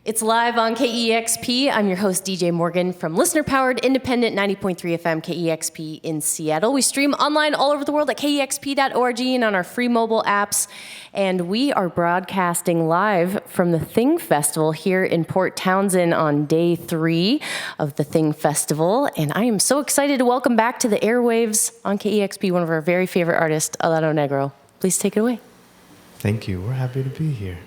It's live on KEXP. I'm your host, DJ Morgan, from listener-powered, independent 90.3 FM KEXP in Seattle. We stream online all over the world at kexp.org and on our free mobile apps. And we are broadcasting live from the Thing Festival here in Port Townsend on day 3 of the Thing Festival. And I am so excited to welcome back to the airwaves on KEXP one of our very favorite artists, Helado Negro. Please take it away. Thank you. We're happy to be here.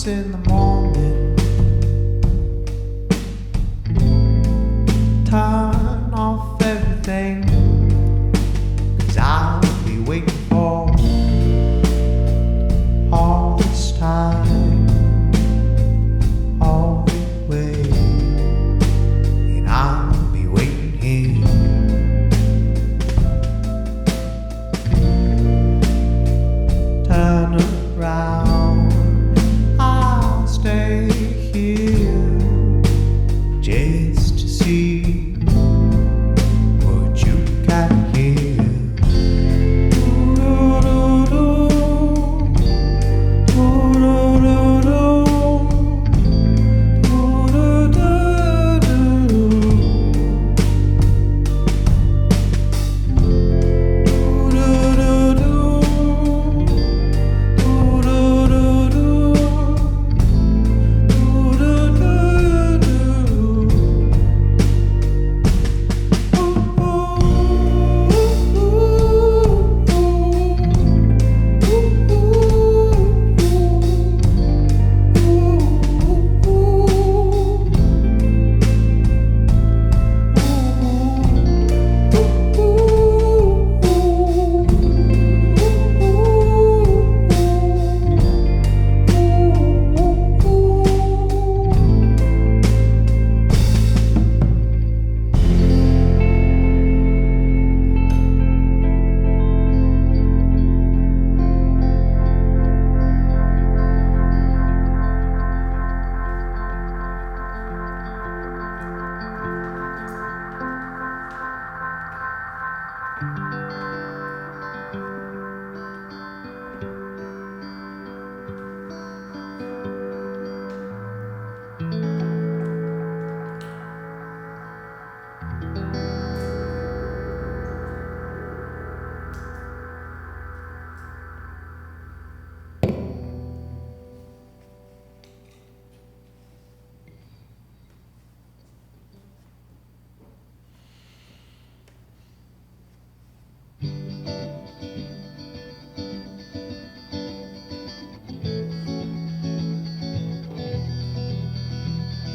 In the morning, turn off everything, 'cause I'll be waiting for all this time, all the way, and I'll be waiting here. Turn around, stay here just to see what you got here.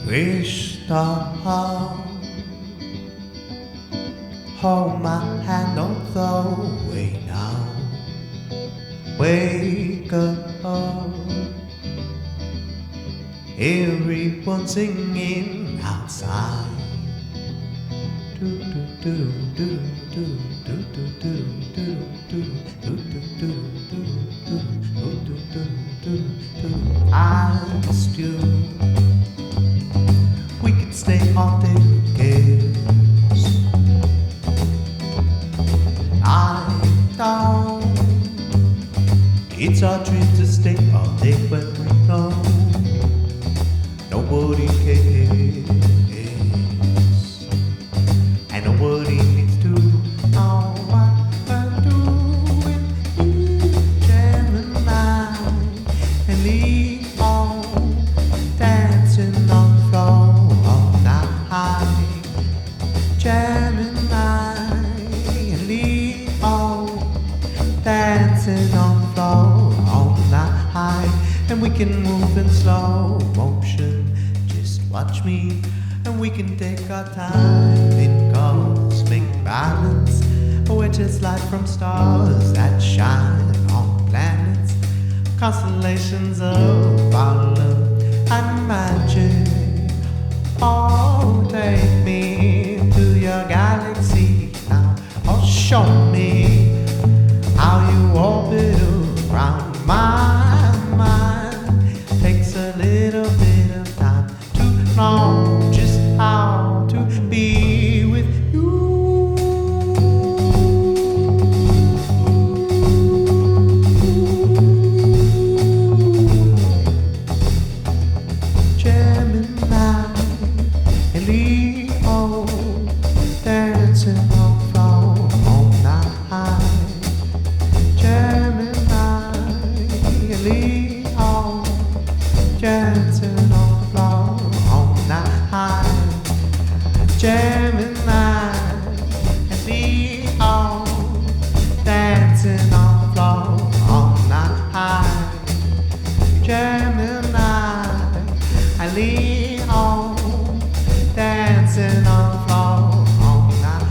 Wish the heart, hold my hand all the way now. Wake up, everyone singing outside. I missed you. We could stay all day together. I don't It's our dream to stay all day when we know nobody cares, and nobody needs to know what we're doing. Gemini and Leo dancing on the floor all night. Gemini and Leo dancing on the floor all night, and we can move in slow motion. Just watch me, and we can take our time in cosmic balance. We're just light from stars that shine on planets, constellations of our love and magic. Oh, take me to your galaxy now. Oh, show me how you orbit around my mind. Takes a little bit of time to know just how to be with you. Gemini and Leo dancing on the floor all night. Gemini and Leo dancing on the floor all night. Gemini and Leo dancing on the floor all night. Gemini and Leo dancing on the floor all night.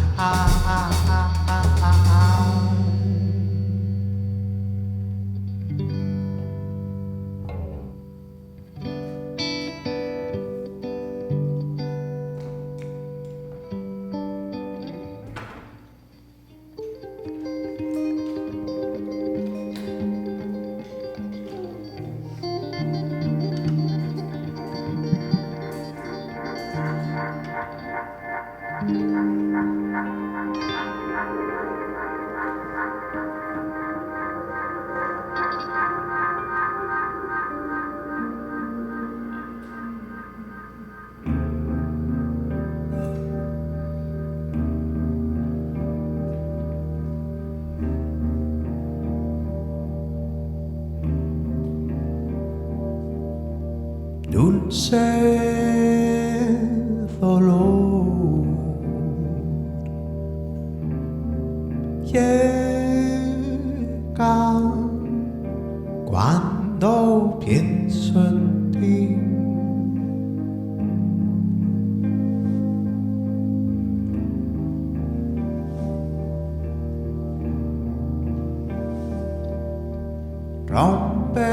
Dulce dolor llega cuando pienso en ti. Rompe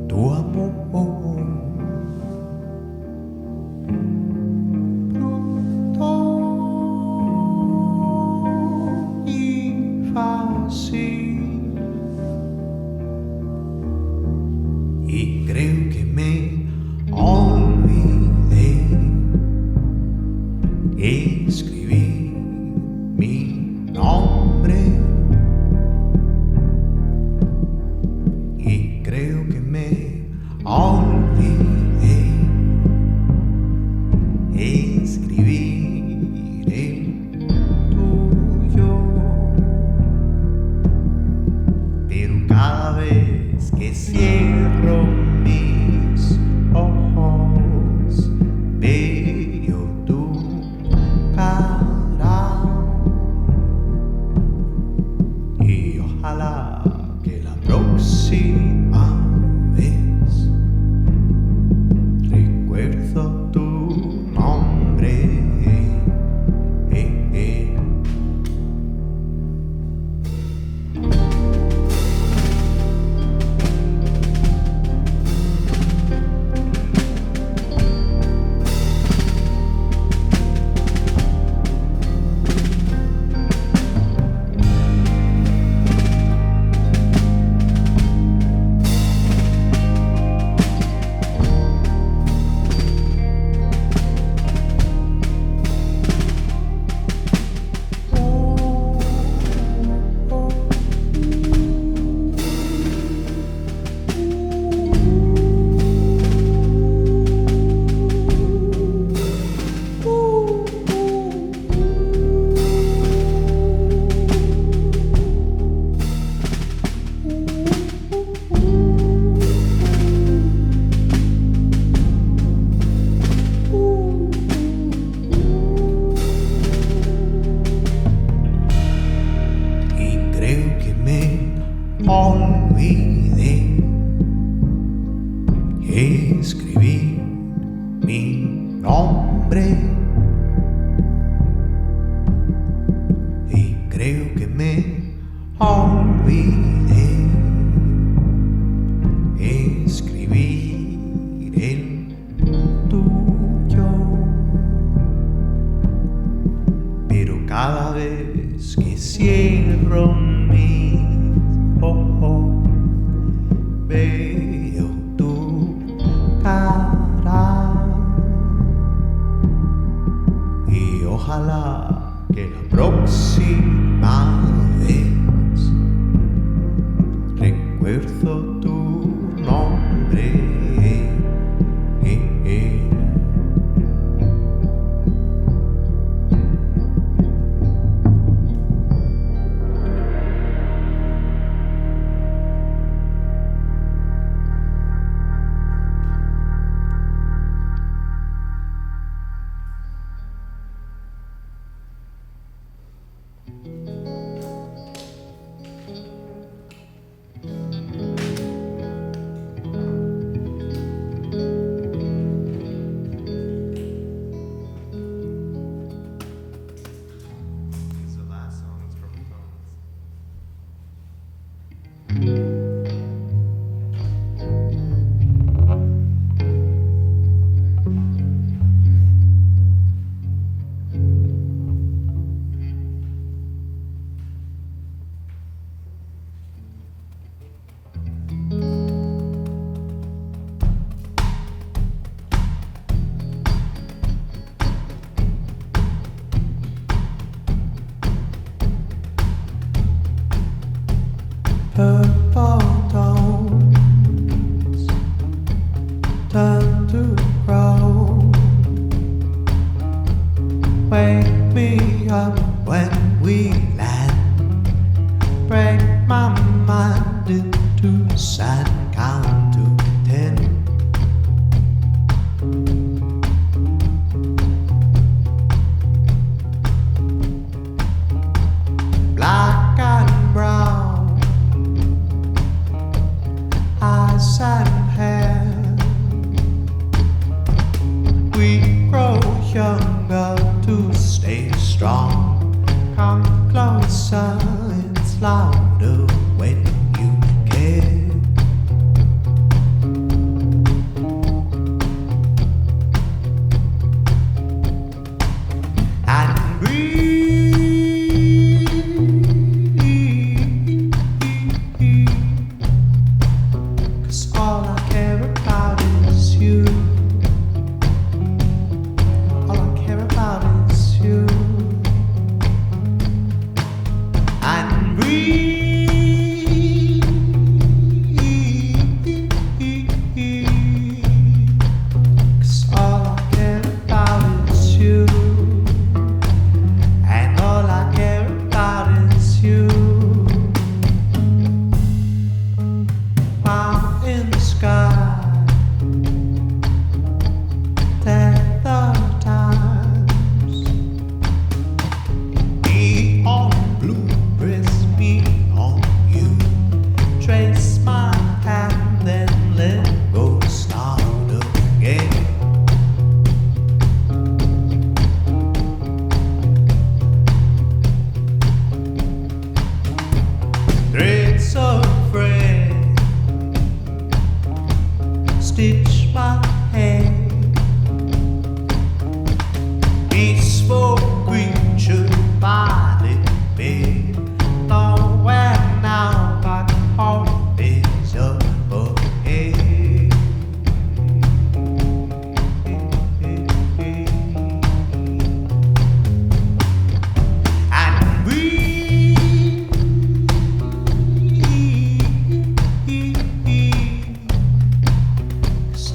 tu amor pronto y fácil, y creo que me olvidé escribir mi nombre. Creo que me olvidé escribir el tuyo, pero cada vez que cierro mis ojos veo tu cara, y ojalá que la próxima vez recuerdo tu nombre. olvidé escribir mi nombre y creo que me olvidé escribir el tuyo, pero cada vez que cierro mis ojos veo tu cara y ojalá que la próxima vez recuerdo tu nombre. Purple tones turn to crow. Wake me up when we land. Break my mind into sand. Count to 10. Black and brown, eyes and hair. We grow younger to stay strong. Come closer, it's louder when you care. And breathe, 'cause all I care about is you. All I care about is you. And breathe, 'cause all I care about is you. And all I care about is you. While in the sky, tether times, me on blue, press me on you. Trace my hand, then let go, start again. Threads of thread, stitch my head. Peaceful creature, body big. Nowhere now but hope is up ahead. And breathe, 'cause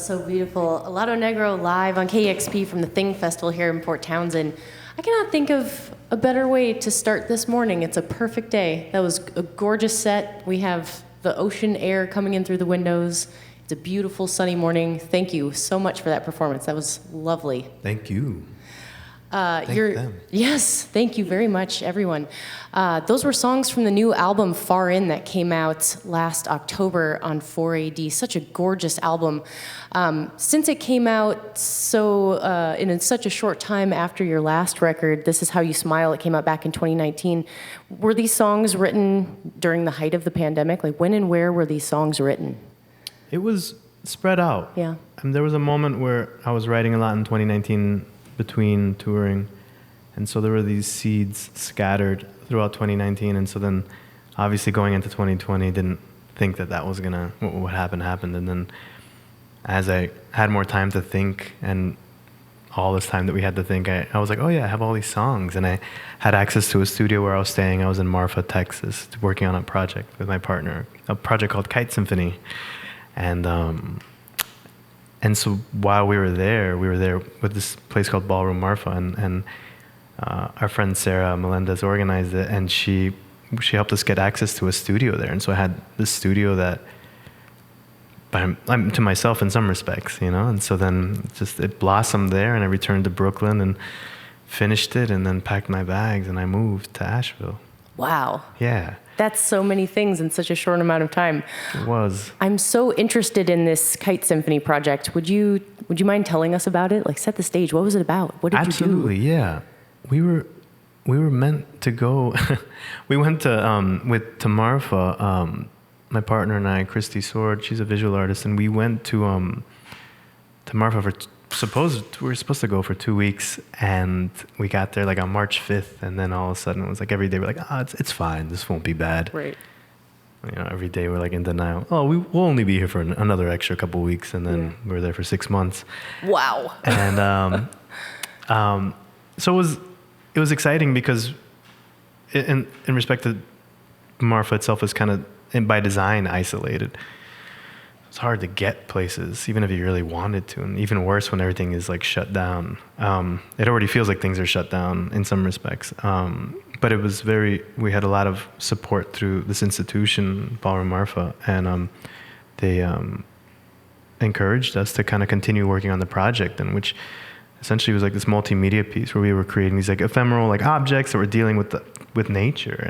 was so beautiful. Helado Negro live on KEXP from the Thing Festival here in Port Townsend. I cannot think of a better way to start this morning. It's a perfect day. That was a gorgeous set. We have the ocean air coming in through the windows. It's a beautiful sunny morning. Thank you so much for that performance. That was lovely. Thank you. Thank them. Yes, thank you very much, everyone. Those were songs from the new album Far In that came out last October on 4AD. Such a gorgeous album. Since it came out in such a short time after your last record, This Is How You Smile, it came out back in 2019. Were these songs written during the height of the pandemic? Like, when and where were these songs written? It was spread out. Yeah. There was a moment where I was writing a lot in 2019 between touring, and so there were these seeds scattered throughout 2019, and so then obviously going into 2020 didn't think that was gonna, what happened, and then as I had more time to think, and all this time that we had to think, I was like, oh yeah, I have all these songs, and I had access to a studio where I was staying. I was in Marfa, Texas, working on a project with my partner, a project called Kite Symphony, and so while we were there with this place called Ballroom Marfa, and our friend Sarah Melendez organized it, and she helped us get access to a studio there. And so I had this studio that I'm to myself in some respects, you know. And so then it blossomed there, and I returned to Brooklyn and finished it, and then packed my bags, and I moved to Asheville. Wow. Yeah. That's so many things in such a short amount of time. It was. I'm so interested in this Kite Symphony project. Would you mind telling us about it? Like, set the stage. What was it about? What did Absolutely, you do? Yeah. We were meant to go. We went to Marfa. My partner and I, Christy Sword, she's a visual artist, and we went to Marfa we were supposed to go for 2 weeks, and we got there like on March 5th, and then all of a sudden it was like every day we're like, it's fine, this won't be bad. Right. You know, every day we're like in denial. Oh, we'll only be here for another extra couple weeks, and then we were there for 6 months. Wow. And so it was exciting because in respect to Marfa itself is kind of by design isolated. It's hard to get places, even if you really wanted to, and even worse when everything is like shut down. It already feels like things are shut down in some respects. But it was we had a lot of support through this institution, Ballroom Marfa, and they encouraged us to kind of continue working on the project, and which essentially was like this multimedia piece where we were creating these like ephemeral like objects that were dealing with nature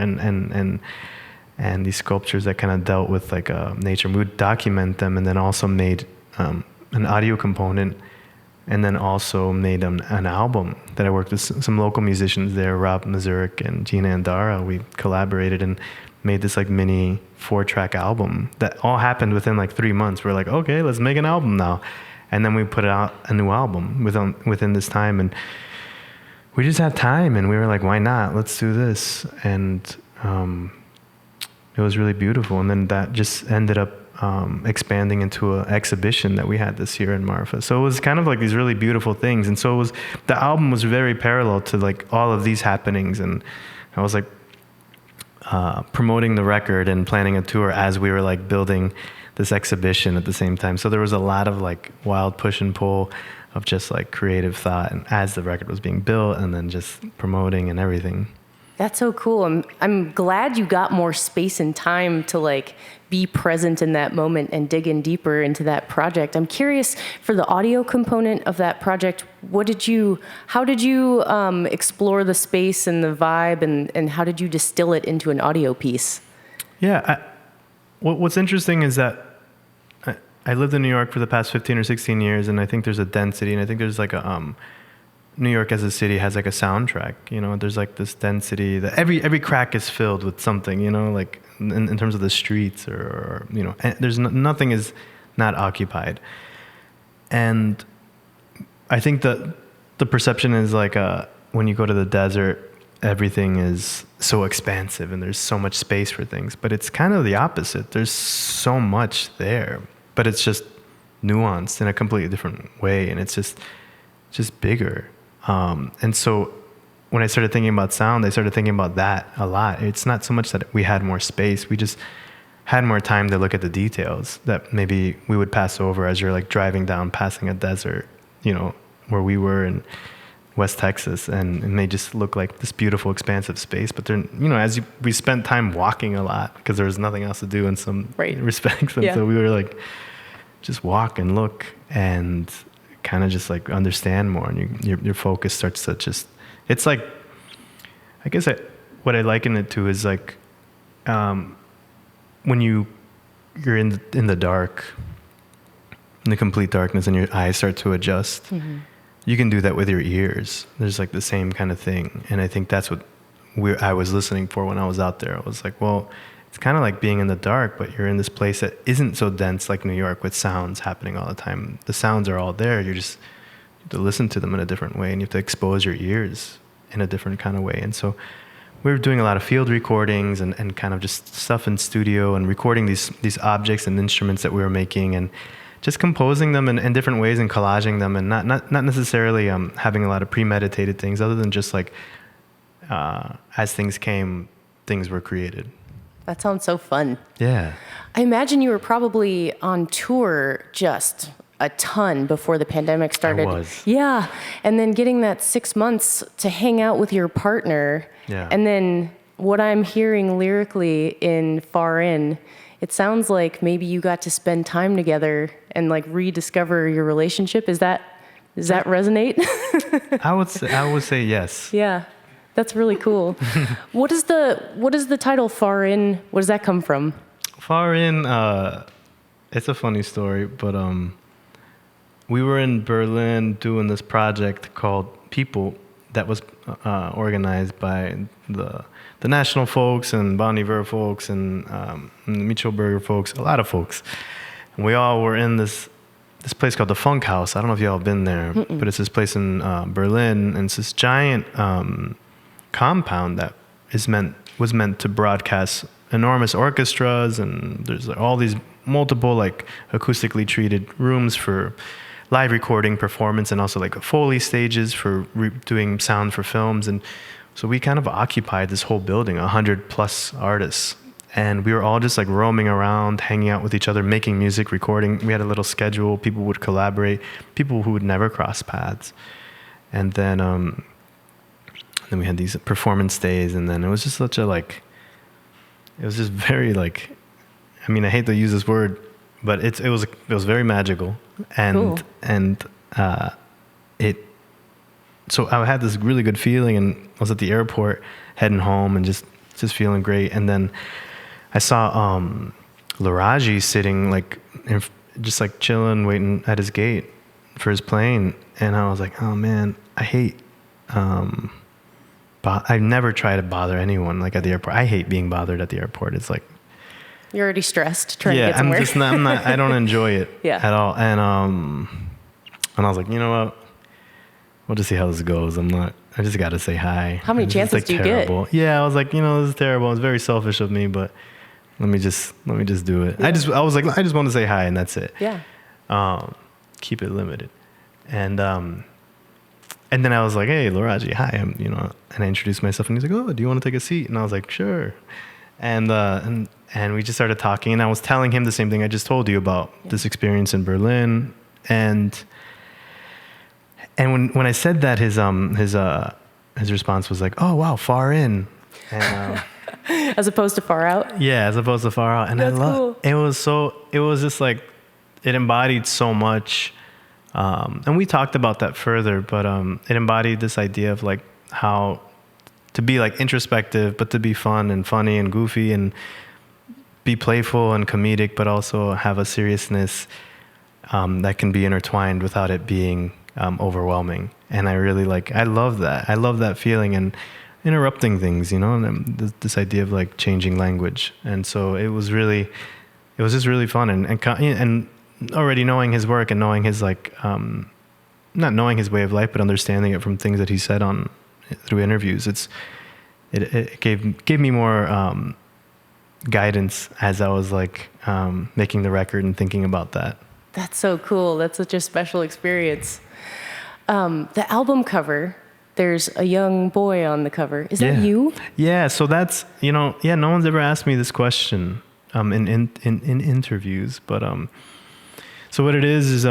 and these sculptures that kind of dealt with like nature. We would document them, and then also made an audio component, and then also made an album that I worked with some local musicians there, Rob Mazurek and Gina Andara. We collaborated and made this like mini 4-track album that all happened within like 3 months. We're like, okay, let's make an album now. And then we put out a new album within this time, and we just had time, and we were like, why not? Let's do this. And it was really beautiful. And then that just ended up expanding into an exhibition that we had this year in Marfa. So it was kind of like these really beautiful things. And so the album was very parallel to like all of these happenings. And I was like promoting the record and planning a tour as we were like building this exhibition at the same time. So there was a lot of like wild push and pull of just like creative thought, and as the record was being built, and then just promoting and everything. That's so cool. I'm glad you got more space and time to like be present in that moment and dig in deeper into that project. I'm curious, for the audio component of that project, how did you explore the space and the vibe, and how did you distill it into an audio piece? Yeah, what's interesting is that I lived in New York for the past 15 or 16 years, and I think there's a density, and I think there's like a New York as a city has like a soundtrack, you know. There's like this density that every crack is filled with something, you know, like in terms of the streets or you know, there's nothing is not occupied. And I think that the perception is like when you go to the desert, everything is so expansive and there's so much space for things, but it's kind of the opposite. There's so much there, but it's just nuanced in a completely different way, and it's just bigger. And so when I started thinking about sound, I started thinking about that a lot. It's not so much that we had more space. had more time to look at the details that maybe we would pass over as you're like driving down, passing a desert, you know, where we were in West Texas, and they just look like this beautiful, expansive space. But they're, you know, we spent time walking a lot because there was nothing else to do in some respects. And so we were like, just walk and look and kind of just like understand more, and your focus starts to just, it's like, I guess what I liken it to is like, when you're in the dark, in the complete darkness, and your eyes start to adjust, you can do that with your ears. There's like the same kind of thing. And I think that's what I was listening for when I was out there. I was like, well, it's kind of like being in the dark, but you're in this place that isn't so dense like New York with sounds happening all the time. The sounds are all there. You have to listen to them in a different way, and you have to expose your ears in a different kind of way. And so we were doing a lot of field recordings and kind of just stuff in studio and recording these objects and instruments that we were making, and just composing them in different ways and collaging them, and not necessarily having a lot of premeditated things, other than just like as things came, things were created. That sounds so fun. Yeah. I imagine you were probably on tour just a ton before the pandemic started. I was. Yeah. And then getting that 6 months to hang out with your partner. Yeah. And then what I'm hearing lyrically in Far In, it sounds like maybe you got to spend time together and like rediscover your relationship. Does that resonate? I would say yes. Yeah. That's really cool. What is the title Far In? What does that come from? Far In, it's a funny story, but we were in Berlin doing this project called People that was organized by the National folks and Bon Iver folks and the Michelberger folks, a lot of folks. And we all were in this place called the Funk House. I don't know if y'all have been there, but it's this place in Berlin, and it's this giant compound that was meant to broadcast enormous orchestras, and there's all these multiple like acoustically treated rooms for live recording, performance, and also like Foley stages for doing sound for films. And so we kind of occupied this whole building, 100+ artists, and we were all just like roaming around, hanging out with each other, making music, recording. We had a little schedule. People would collaborate, people who would never cross paths. And then we had these performance days, and then it was just such a like, it was just very like, I mean, I hate to use this word, but it was very magical, and cool. And so I had this really good feeling, and I was at the airport heading home and just feeling great. And then I saw Laraji sitting like just like chilling, waiting at his gate for his plane, and I was like, oh man, I hate. I never try to bother anyone like at the airport. I hate being bothered at the airport. It's like you're already stressed trying to get somewhere. I'm not. I don't enjoy it at all. And I was like, you know what? We'll just see how this goes. I just got to say hi. How many chances do you get? Yeah, I was like, you know, this is terrible. It's very selfish of me, but let me just do it. Yeah. I was like, I just want to say hi, and that's it. Yeah. Keep it limited. And then I was like, hey, Laraji, hi. And I introduced myself, and he's like, oh, do you want to take a seat? And I was like, sure. And we just started talking, and I was telling him the same thing I just told you about this experience in Berlin. And when I said that, his response was like, oh, wow, Far In. And, as opposed to Far Out? Yeah, as opposed to Far Out. And that's cool. It was just like, it embodied so much. And we talked about that further, but it embodied this idea of like how to be like introspective, but to be fun and funny and goofy and be playful and comedic, but also have a seriousness that can be intertwined without it being overwhelming. And I really I love that. I love that feeling and interrupting things, and this idea of like changing language. And so it was just really fun and already knowing his work and knowing his not knowing his way of life, but understanding it from things that he said through interviews. It gave me more guidance as I was making the record and thinking about that. That's so cool. That's such a special experience. The album cover, there's a young boy on the cover. Is that you? Yeah. So that's, no one's ever asked me this question. in interviews. But so what it is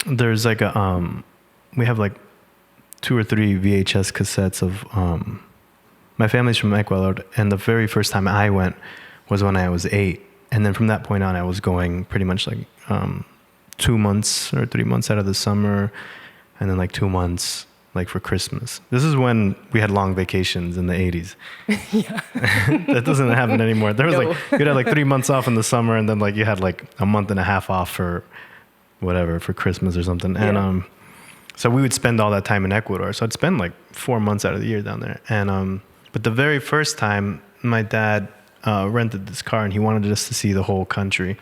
there's like we have like 2 or 3 VHS cassettes of my family's from Ecuador, and the very first time I went was when I was 8, and then from that point on I was going pretty much like 2 months or 3 months out of the summer, and then like 2 months like for Christmas. This is when we had long vacations in the 80s. Yeah. That doesn't happen anymore. There was No. like, you had like 3 months off in the summer, and then like you had like a month and a half off for whatever, for Christmas or something. Yeah. And so we would spend all that time in Ecuador. So I'd spend like 4 months out of the year down there. And but the very first time, my dad rented this car, and he wanted us to see the whole country.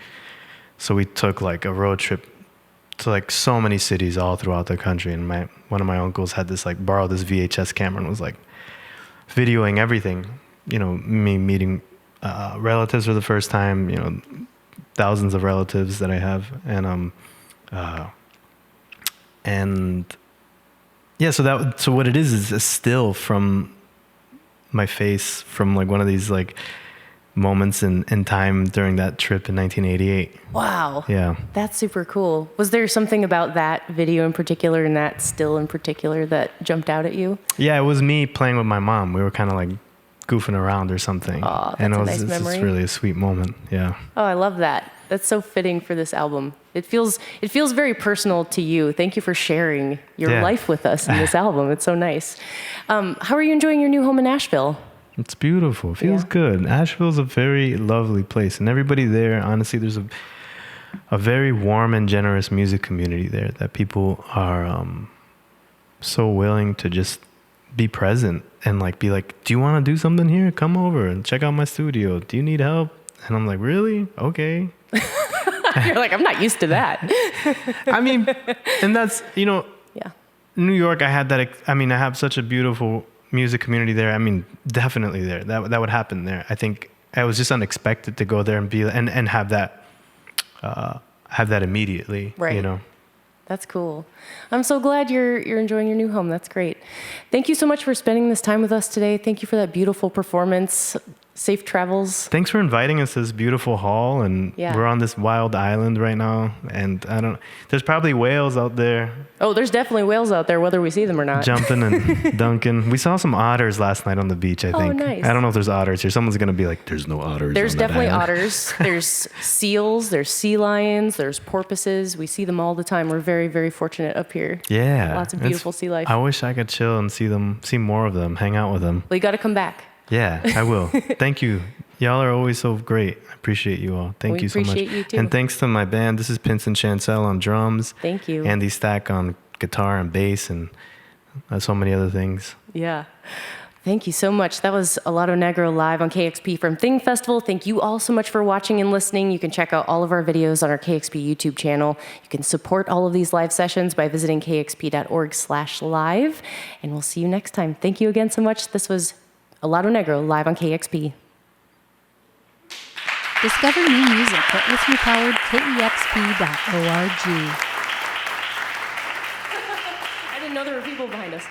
So we took like a road trip to like so many cities all throughout the country. And one of my uncles had this like borrowed this VHS camera and was like videoing everything. You know, me meeting relatives for the first time. You know, thousands of relatives that I have, and yeah. So what it is a still from my face from like one of these like moments in time during that trip in 1988. Wow. Yeah. That's super cool. Was there something about that video in particular and that still in particular that jumped out at you? Yeah, it was me playing with my mom. We were kind of like goofing around or something. Aw, that's and a nice it's just memory. really a sweet moment. Yeah. Oh, I love that. That's so fitting for this album. It feels very personal to you. Thank you for sharing your Yeah. life with us in this album. It's so nice. How are you enjoying your new home in Nashville? It's beautiful. It feels Yeah. good. Asheville's a very lovely place, and everybody there, honestly, there's a very warm and generous music community there that people are so willing to just be present and like be like, do you want to do something here? Come over and check out my studio. Do you need help? And I'm like, really? Okay. You're like, I'm not used to that. I mean, and that's, you know, Yeah. New York, I have such a beautiful music community there. I mean, definitely there. That would happen there. I think it was just unexpected to go there and be and have that immediately. Right. You know. That's cool. I'm so glad you're enjoying your new home. That's great. Thank you so much for spending this time with us today. Thank you for that beautiful performance. Safe travels. Thanks for inviting us to this beautiful hall, and Yeah. we're on this wild island right now, and there's probably whales out there Oh, there's definitely whales out there, whether we see them or not. jumping and dunking. We saw some otters last night on the beach, I think. nice. I don't know if there's otters here. Someone's going to be like, there's no otters There's on that definitely island. otters. There's seals. There's sea lions. There's porpoises. We see them all the time. We're very, very fortunate up here. Yeah. Lots of beautiful sea life. I wish I could chill and see more of them, hang out with them. Well, you got to come back. Yeah, I will. Thank you. Y'all are always so great. I appreciate you all. Thank We you so much. appreciate you too. And thanks to my band. This is Pinson Chancel on drums. Thank you. Andy Stack on guitar and bass and so many other things. Yeah. Thank you so much. That was Helado Negro live on KEXP from Thing Festival. Thank you all so much for watching and listening. You can check out all of our videos on our KEXP YouTube channel. You can support all of these live sessions by visiting kexp.org/live. And we'll see you next time. Thank you again so much. This was Helado Negro live on KEXP. Discover new music at listener-powered KEXP.org. I didn't know there were people behind us.